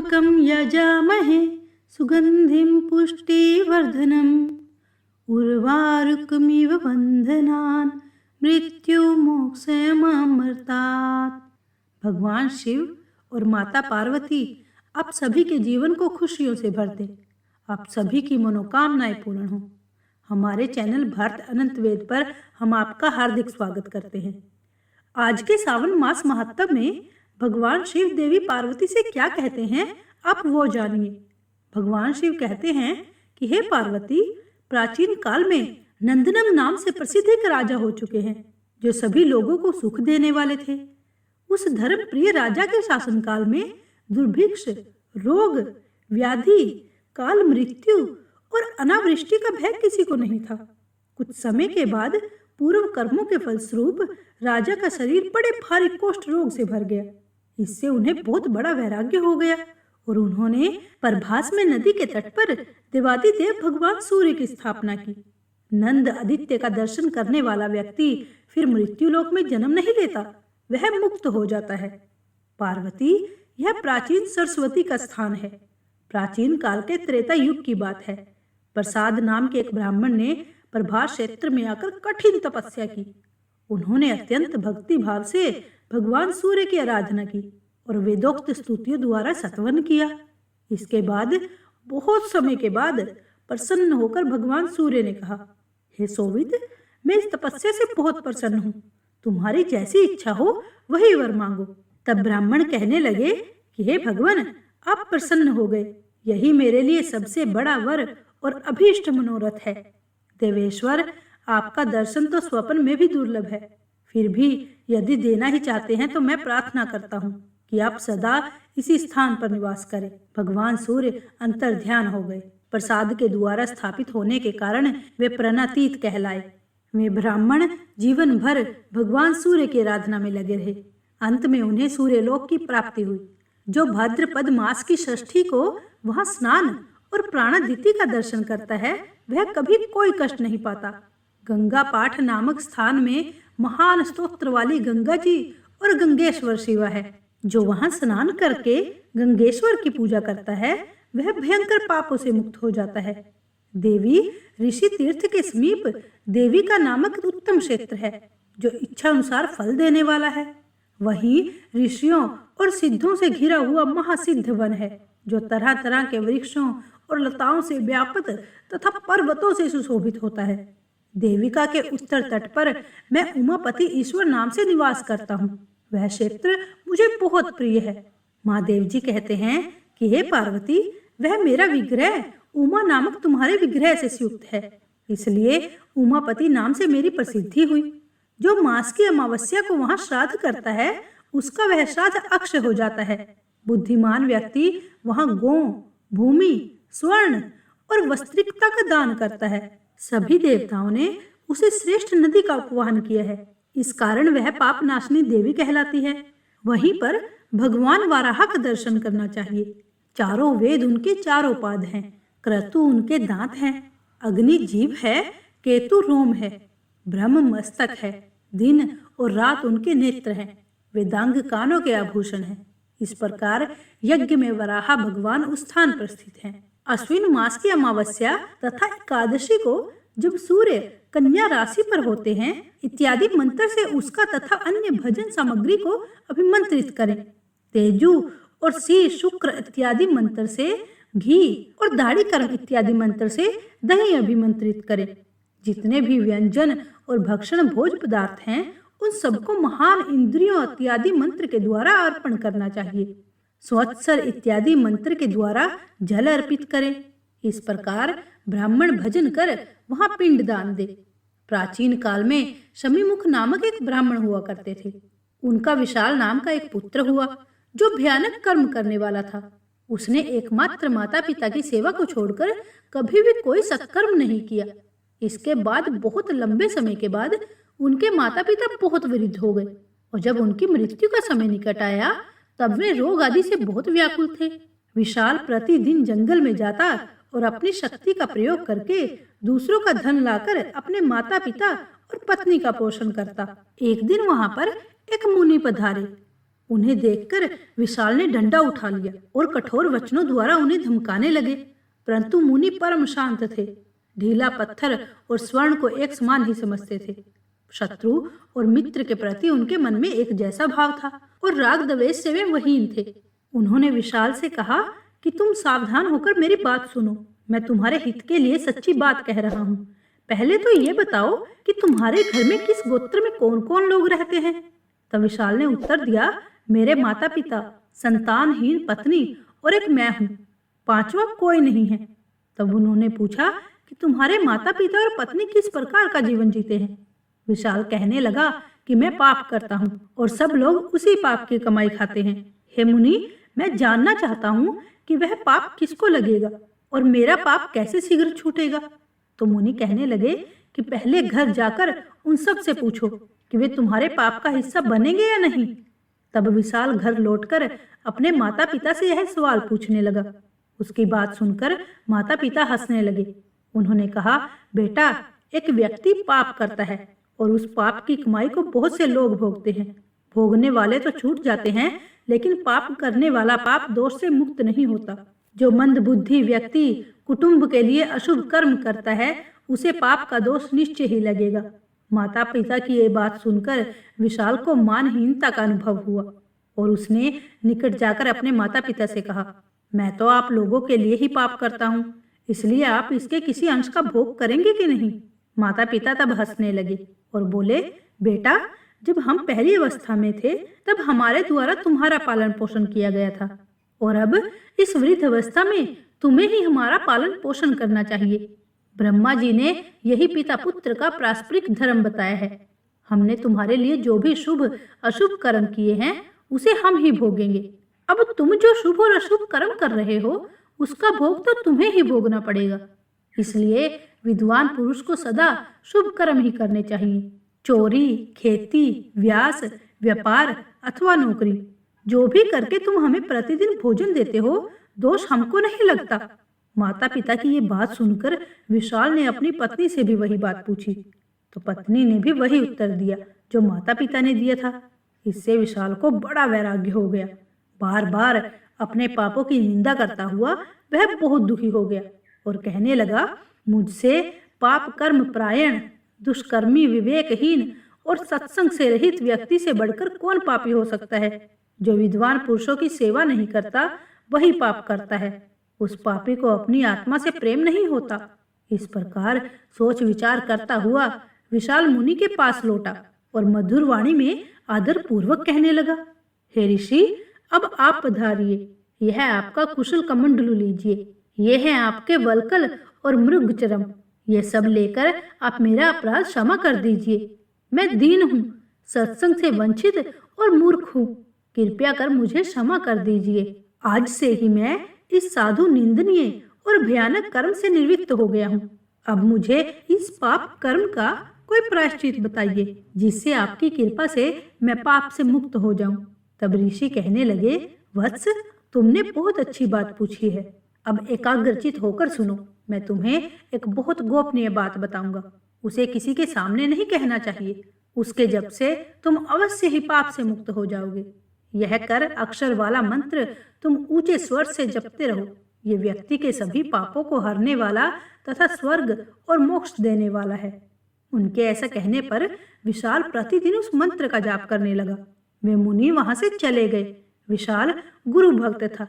त्र्यम्बकं यजामहे सुगन्धिं पुष्टिवर्धनम् उर्वारुकमिव बन्धनान् मृत्युमोक्षयमर्तात्। भगवान शिव और माता पार्वती आप सभी के जीवन को खुशियों से भर दें। आप सभी की मनोकामनाएं पूर्ण हों। हमारे चैनल भारत अनंत वेद पर हम आपका हार्दिक स्वागत करते हैं। आज के सावन मास महात्म में भगवान शिव देवी पार्वती से क्या कहते हैं, आप वो जानिए। भगवान शिव कहते हैं कि हे पार्वती, प्राचीन काल में नंदनम नाम से प्रसिद्ध एक राजा हो चुके हैं जो सभी लोगों को सुख देने वाले थे। उस धर्म प्रिय राजा के शासनकाल में दुर्भिक्ष, रोग, व्याधि, काल मृत्यु और अनावृष्टि का भय किसी को नहीं था। कुछ समय के बाद पूर्व कर्मों के फलस्वरूप राजा का शरीर बड़े भारी कुष्ठ रोग से भर गया। इससे उन्हें बहुत बड़ा वैराग्य हो गया और उन्होंने प्रभास में नदी के तट पर देवादिदेव भगवान सूर्य की स्थापना की। नंद आदित्य का दर्शन करने वाला व्यक्ति फिर मृत्युलोक में जन्म नहीं लेता, वह मुक्त हो जाता है। पार्वती, यह प्राचीन सरस्वती का स्थान है। प्राचीन काल के त्रेता युग की बात है। प्रसाद नाम के एक ब्राह्मण ने प्रभास क्षेत्र में आकर कठिन तपस्या की। उन्होंने अत्यंत भक्ति भाव से भगवान सूर्य की आराधना की और वेदोक्त स्तुतियों द्वारा सत्वन किया। इसके बाद बहुत समय के बाद प्रसन्न होकर भगवान सूर्य ने कहा, हे सोविद, मैं इस तपस्या से बहुत प्रसन्न हूँ। तुम्हारी जैसी इच्छा हो वही वर मांगो। तब ब्राह्मण कहने लगे कि हे भगवान, आप प्रसन्न हो गए, यही मेरे लिए सबसे बड़ा वर और अभीष्ट मनोरथ है। देवेश्वर, आपका दर्शन तो स्वप्न में भी दुर्लभ है, फिर भी यदि देना ही चाहते हैं तो मैं प्रार्थना करता हूँ कि आप सदा इसी स्थान पर निवास करें। भगवान सूर्य अंतर ध्यान हो गए। प्रसाद के द्वारा स्थापित होने के कारण वे प्रणतीत कहलाए। वे ब्राह्मण जीवन भर भगवान सूर्य की आराधना में लगे रहे। अंत में उन्हें सूर्यलोक की प्राप्ति हुई। जो भाद्रपद मास की षष्ठी को वहां स्नान और प्राणादिति का दर्शन करता है, वह कभी कोई कष्ट नहीं पाता। गंगा पाठ नामक स्थान में महान स्तोत्र वाली गंगा जी और गंगेश्वर शिवा है। जो वहां स्नान करके गंगेश्वर की पूजा करता है, वह भयंकर पापों से मुक्त हो जाता है। देवी ऋषि तीर्थ के समीप देवी का नामक उत्तम क्षेत्र है जो इच्छा अनुसार फल देने वाला है। वहीं ऋषियों और सिद्धों से घिरा हुआ महासिद्ध वन है जो तरह तरह के वृक्षों और लताओं से व्याप्त तथा पर्वतों से सुशोभित होता है। देविका के उत्तर तट पर मैं उमापति ईश्वर नाम से निवास करता हूँ। वह क्षेत्र मुझे बहुत प्रिय है। महादेव जी कहते हैं कि हे पार्वती, वह मेरा विग्रह उमा नामक तुम्हारे विग्रह से युक्त है, इसलिए उमापति नाम से मेरी प्रसिद्धि हुई। जो मास की अमावस्या को वहां श्राद्ध करता है, उसका वह श्राद्ध अक्षय हो जाता है। बुद्धिमान व्यक्ति वहां गौ, भूमि, स्वर्ण और वस्त्रिकता का दान करता है। सभी देवताओं ने उसे श्रेष्ठ नदी का उपवाहन किया है, इस कारण वह पाप नाशनी देवी कहलाती है। वहीं पर भगवान वाराह का दर्शन करना चाहिए। चारों वेद उनके चारों पाद हैं, क्रतु उनके दांत हैं, अग्नि जीभ है, केतु रोम है, ब्रह्म मस्तक है, दिन और रात उनके नेत्र हैं, वेदांग कानों के आभूषण हैं। इस प्रकार यज्ञ में वराह भगवान उस स्थान पर स्थित हैं। अश्विन मास की अमावस्या तथा एकादशी को जब सूर्य कन्या राशि पर होते हैं, इत्यादि मंत्र से उसका तथा अन्य भजन सामग्री को अभिमंत्रित करें। तेजु और सी शुक्र इत्यादि मंत्र से घी और दाढ़ी कर्म इत्यादि मंत्र से दही अभिमंत्रित करें। जितने भी व्यंजन और भक्षण भोज पदार्थ हैं, उन सबको महान इंद्रियों इत्यादि मंत्र के द्वारा अर्पण करना चाहिए। स्वत्सर इत्यादि मंत्र के द्वारा जल अर्पित करें। इस प्रकार ब्राह्मण भजन कर वहां पिंड दान दे। प्राचीन काल में शमीमुख नामक एक ब्राह्मण हुआ करते थे। उनका विशाल नाम का एक पुत्र हुआ जो भयानक कर्म करने वाला था। उसने एकमात्र माता पिता की सेवा को छोड़कर कभी भी कोई सत्कर्म नहीं किया। इसके बाद बहुत लंबे समय के बाद उनके माता पिता बहुत वृद्ध हो गए और जब उनकी मृत्यु का समय निकट आया, तब वे रोग आदि से बहुत व्याकुल थे। विशाल प्रतिदिन जंगल में जाता और अपनी शक्ति का प्रयोग करके दूसरों का धन लाकर अपने माता पिता और पत्नी का पोषण करता। एक दिन वहां पर एक मुनि पधारे। उन्हें देखकर विशाल ने डंडा उठा लिया और कठोर वचनों द्वारा उन्हें धमकाने लगे, परंतु मुनि परम शांत थे। ढीला पत्थर और स्वर्ण को एक समान ही समझते थे। शत्रु और मित्र के प्रति उनके मन में एक जैसा भाव था और राग द्वेष से वे वहीन थे। उन्होंने विशाल से कहा कि तुम सावधान होकर मेरी बात सुनो, मैं तुम्हारे हित के लिए सच्ची बात कह रहा हूँ। पहले तो ये बताओ कि तुम्हारे घर में किस गोत्र में कौन कौन लोग रहते हैं। तब विशाल ने उत्तर दिया, मेरे माता पिता, संतानहीन पत्नी और एक मैं हूँ, पांचवा कोई नहीं है। तब उन्होंने पूछा कि तुम्हारे माता पिता और पत्नी किस प्रकार का जीवन जीते हैं। विशाल कहने लगा कि मैं पाप करता हूँ और सब लोग उसी पाप की कमाई खाते हैं। हे मुनि, मैं जानना चाहता हूँ कि वह पाप किसको लगेगा और मेरा पाप कैसे शीघ्र छूटेगा। तो मुनि कहने लगे कि पहले घर जाकर उन सब से पूछो कि वे तुम्हारे पाप का हिस्सा बनेंगे या नहीं। तब विशाल घर लौटकर अपने माता पिता से यह सवाल पूछने लगा। उसकी बात सुनकर माता पिता हंसने लगे। उन्होंने कहा, बेटा, एक व्यक्ति पाप करता है और उस पाप की कमाई को बहुत से लोग भोगते हैं। भोगने वाले तो छूट जाते हैं, लेकिन पाप करने वाला पाप दोष से मुक्त नहीं होता। जो मंद बुद्धि व्यक्ति कुटुंब के लिए अशुभ कर्म करता है, उसे पाप का दोष निश्चय ही लगेगा। माता पिता की ये बात सुनकर विशाल को मानहीनता का अनुभव हुआ और उसने निकट जाकर अपने माता पिता से कहा, मैं तो आप लोगों के लिए ही पाप करता हूँ, इसलिए आप इसके किसी अंश का भोग करेंगे कि नहीं। माता पिता तब हंसने लगे और बोले, बेटा, जब हम पहली अवस्था में थे तब हमारे द्वारा तुम्हारा पालन पोषण किया गया था और अब इस वृद्ध अवस्था में तुम्हें ही हमारा पालन पोषण करना चाहिए। ब्रह्मा जी ने यही पिता पुत्र का पारस्परिक धर्म बताया है। हमने तुम्हारे लिए जो भी शुभ अशुभ कर्म किए हैं उसे हम ही भोगेंगे। अब तुम जो शुभ और अशुभ कर्म कर रहे हो उसका भोग तो तुम्हें ही भोगना पड़ेगा। इसलिए विद्वान पुरुष को सदा शुभ कर्म ही करने चाहिए। चोरी, खेती, व्यास, व्यापार अथवा नौकरी जो भी करके तुम हमें प्रतिदिन भोजन देते हो, दोष हमको नहीं लगता। माता पिता की ये बात सुनकर विशाल ने अपनी पत्नी से भी वही बात पूछी, तो पत्नी ने भी वही उत्तर दिया जो माता पिता ने दिया था। इससे विशाल को बड़ा वैराग्य हो गया। बार बार अपने पापों की निंदा करता हुआ वह बहुत दुखी हो गया और कहने लगा, मुझसे पाप कर्म परायण, दुष्कर्मी, विवेकहीन और सत्संग से रहित व्यक्ति से बढ़कर कौन पापी हो सकता है। जो विद्वान पुरुषों की सेवा नहीं करता वही पाप करता है। उस पापी को अपनी आत्मा से प्रेम नहीं होता। इस प्रकार सोच विचार करता हुआ विशाल मुनि के पास लौटा और मधुर वाणी में आदर पूर्वक कहने लगा, हे ऋषि, अब आप पधारिए। यह आपका कुशल कमंडलू लीजिए। ये हैं आपके वल्कल और मृगचरम। ये सब लेकर आप मेरा अपराध क्षमा कर दीजिए। मैं दीन हूँ, सत्संग से वंचित और मूर्ख हूँ। कृपया कर मुझे क्षमा कर दीजिए। आज से ही मैं इस साधु निंदनीय और भयानक कर्म से निवृत्त हो गया हूँ। अब मुझे इस पाप कर्म का कोई प्रायश्चित बताइए जिससे आपकी कृपा से मैं पाप से मुक्त हो जाऊं। तब ऋषि कहने लगे, वत्स, तुमने बहुत अच्छी बात पूछी है। अब एकाग्रचित होकर सुनो। मैं तुम्हें एक बहुत गोपनीय बात बताऊंगा। उसे किसी के सामने नहीं कहना चाहिए। उसके जप से तुम अवश्य ही पाप से मुक्त हो जाओगे। यह कर अक्षर वाला मंत्र तुम ऊंचे स्वर से जपते रहो। ये व्यक्ति के सभी पापों को हरने वाला तथा स्वर्ग और मोक्ष देने वाला है। उनके ऐसा कहने पर विशाल प्रतिदिन उस मंत्र का जाप करने लगा। वे मुनि वहां से चले गए। विशाल गुरु भक्त था।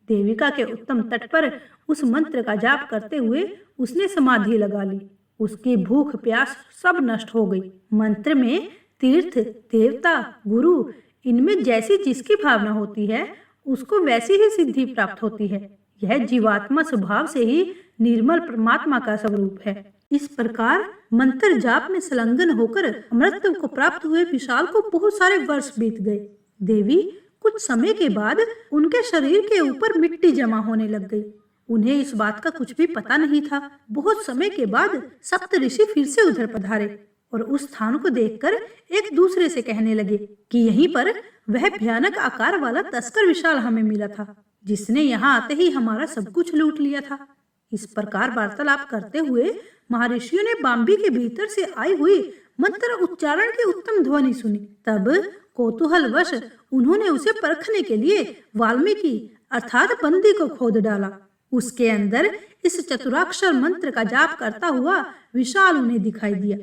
देविका के उत्तम तट पर उस मंत्र का जाप करते हुए उसने समाधि लगा ली। उसकी भूख प्यास सब नष्ट हो गई। मंत्र में तीर्थ, देवता, गुरु, इनमें जैसी जिसकी भावना होती है उसको वैसी ही सिद्धि प्राप्त होती है। यह जीवात्मा स्वभाव से ही निर्मल परमात्मा का स्वरूप है। इस प्रकार मंत्र जाप में संलग्न होकर अमृतत्व को प्राप्त हुए विशाल को बहुत सारे वर्ष बीत गए। देवी कुछ समय के बाद उनके शरीर के ऊपर मिट्टी जमा होने लग गई। उन्हें इस बात का कुछ भी पता नहीं था। बहुत समय के बाद सप्त ऋषि फिर से उधर पधारे और उस स्थान को देखकर एक दूसरे से कहने लगे कि यहीं पर वह भयानक आकार वाला तस्कर विशाल हमें मिला था, जिसने यहाँ आते ही हमारा सब कुछ लूट लिया था। इस प्रकार वार्तालाप करते हुए महर्षियों ने बाम्बी के भीतर से आई हुई मंत्र उच्चारण की उत्तम ध्वनि सुनी। तब कौतूहलवश उन्होंने उसे परखने के लिए वाल्मीकि अर्थात बंदी को खोद डाला। उसके अंदर इस चतुराक्षर मंत्र का जाप करता हुआ विशाल उन्हें दिखाई दिया।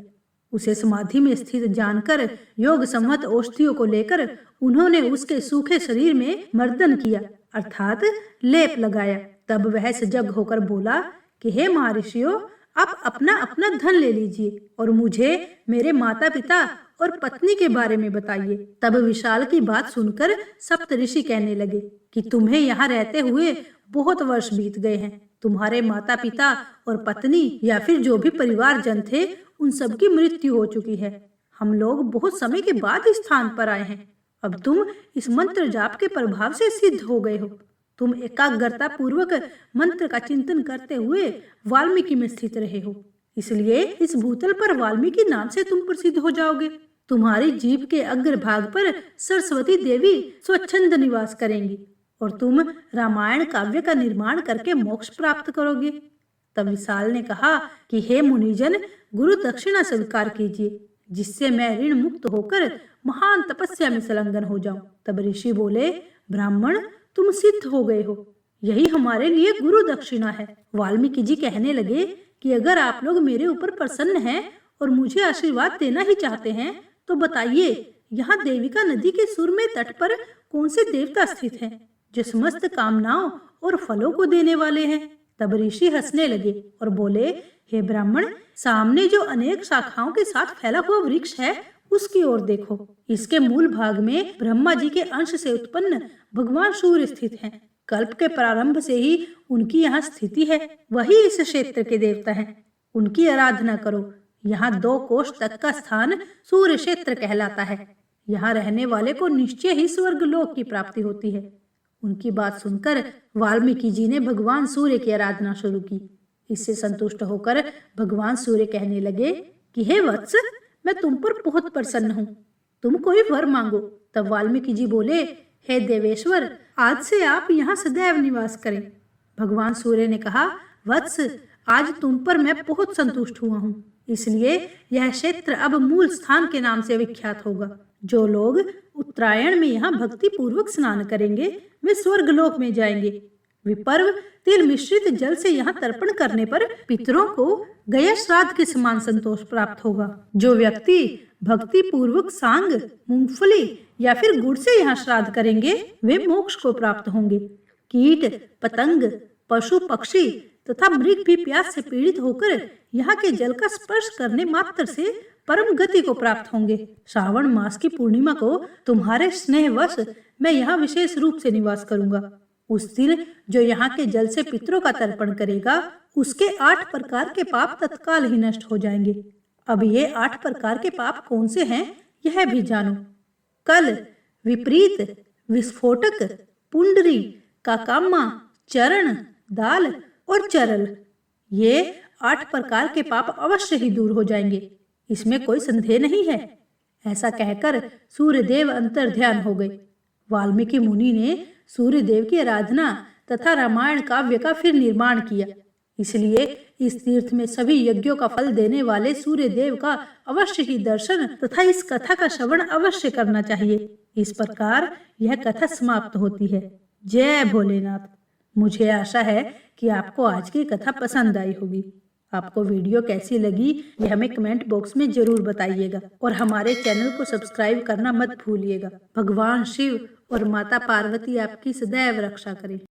उसे समाधि में स्थित जानकर योग सम्मत औषधियों को लेकर उन्होंने उसके सूखे शरीर में मर्दन किया अर्थात लेप लगाया। तब वह सजग होकर बोला कि हे महर्षियों, आप अपना अपना धन ले लीजिए और मुझे मेरे माता पिता और पत्नी के बारे में बताइए। तब विशाल की बात सुनकर सप्तऋषि कहने लगे कि तुम्हें यहाँ रहते हुए बहुत वर्ष बीत गए हैं। तुम्हारे माता पिता और पत्नी या फिर जो भी परिवार जन थे उन सबकी मृत्यु हो चुकी है। हम लोग बहुत समय के बाद इस स्थान पर आए हैं। अब तुम इस मंत्र जाप के प्रभाव से सिद्ध हो गए हो। तुम एकाग्रता पूर्वक मंत्र का चिंतन करते हुए वाल्मीकि में स्थित रहे हो, इसलिए इस भूतल पर वाल्मीकि नाम से तुम प्रसिद्ध हो जाओगे। तुम्हारी जीभ के अग्रभाग पर सरस्वती देवी स्वच्छंद निवास करेंगी और तुम रामायण काव्य का निर्माण करके मोक्ष प्राप्त करोगे। तब विशाल ने कहा कि हे मुनिजन, गुरु दक्षिणा स्वीकार कीजिए जिससे मैं ऋण मुक्त होकर महान तपस्या में संलग्न हो जाऊं। तब ऋषि बोले, ब्राह्मण, तुम सिद्ध हो गए हो, यही हमारे लिए गुरु दक्षिणा है। वाल्मीकि जी कहने लगे कि अगर आप लोग मेरे ऊपर प्रसन्न हैं और मुझे आशीर्वाद देना ही चाहते हैं तो बताइए, यहाँ देविका नदी के सुरम्य तट पर कौन से देवता स्थित हैं जो समस्त कामनाओं और फलों को देने वाले हैं। तब ऋषि हंसने लगे और बोले, हे ब्राह्मण, सामने जो अनेक शाखाओं के साथ फैला हुआ वृक्ष है उसकी ओर देखो। इसके मूल भाग में ब्रह्मा जी के अंश से उत्पन्न भगवान सूर्य स्थित हैं। कल्प के प्रारंभ से ही उनकी यहाँ स्थिति है। वही इस क्षेत्र के देवता हैं। उनकी आराधना करो। यहाँ 2 कोष तक का स्थान सूर्य क्षेत्र कहलाता है। यहाँ रहने वाले को निश्चय ही स्वर्ग लोक की प्राप्ति होती है। उनकी बात सुनकर वाल्मीकि जी ने भगवान सूर्य की आराधना शुरू की। इससे संतुष्ट होकर भगवान सूर्य कहने लगे कि हे वत्स, मैं तुम पर बहुत प्रसन्न हूँ, तुम कोई वर मांगो। तब वाल्मीकि जी बोले, हे देवेश्वर, आज से आप यहाँ सदैव निवास करें। भगवान सूर्य ने कहा, वत्स, आज तुम पर मैं बहुत संतुष्ट हुआ हूँ, इसलिए यह क्षेत्र अब मूल स्थान के नाम से विख्यात होगा। जो लोग उत्तरायण में यहाँ भक्ति पूर्वक स्नान करेंगे वे स्वर्ग लोक में जाएंगे। विपर्व तिल मिश्रित जल से यहाँ तर्पण करने पर पितरों को गया श्राद्ध के समान संतोष प्राप्त होगा। जो व्यक्ति भक्ति पूर्वक सांग, मूंगफली या फिर गुड़ से यहाँ श्राद्ध करेंगे वे मोक्ष को प्राप्त होंगे। कीट, पतंग, पशु, पक्षी तथा मृग भी प्यास से पीड़ित होकर यहाँ के जल का स्पर्श करने मात्र से परम गति को प्राप्त होंगे। श्रावण मास की पूर्णिमा को तुम्हारे स्नेहवश मैं यहाँ विशेष रूप से निवास करूंगा। उस दिन जो यहाँ के जल से पितरों का तर्पण करेगा उसके 8 प्रकार के पाप तत्काल ही नष्ट हो जाएंगे। अब ये 8 प्रकार के पाप कौन से हैं यह भी जानो। कल, विपरीत, विस्फोटक, पुंडरी, काकाम्मा, चरण, दाल और चरल, ये 8 प्रकार के पाप अवश्य ही दूर हो जाएंगे, इसमें कोई संदेह नहीं है। ऐसा कहकर सूर्यदेव अंतर्ध्यान हो गए। वाल्मीकि मुनि ने सूर्यदेव की आराधना तथा रामायण काव्य का फिर निर्माण किया। इसलिए इस तीर्थ में सभी यज्ञों का फल देने वाले सूर्यदेव का अवश्य ही दर्शन तथा इस कथा का श्रवण अवश्य करना चाहिए। इस प्रकार यह कथा समाप्त होती है। जय भोलेनाथ। मुझे आशा है कि आपको आज की कथा पसंद आई होगी। आपको वीडियो कैसी लगी ये हमें कमेंट बॉक्स में जरूर बताइएगा और हमारे चैनल को सब्सक्राइब करना मत भूलिएगा। भगवान शिव और माता पार्वती आपकी सदैव रक्षा करें।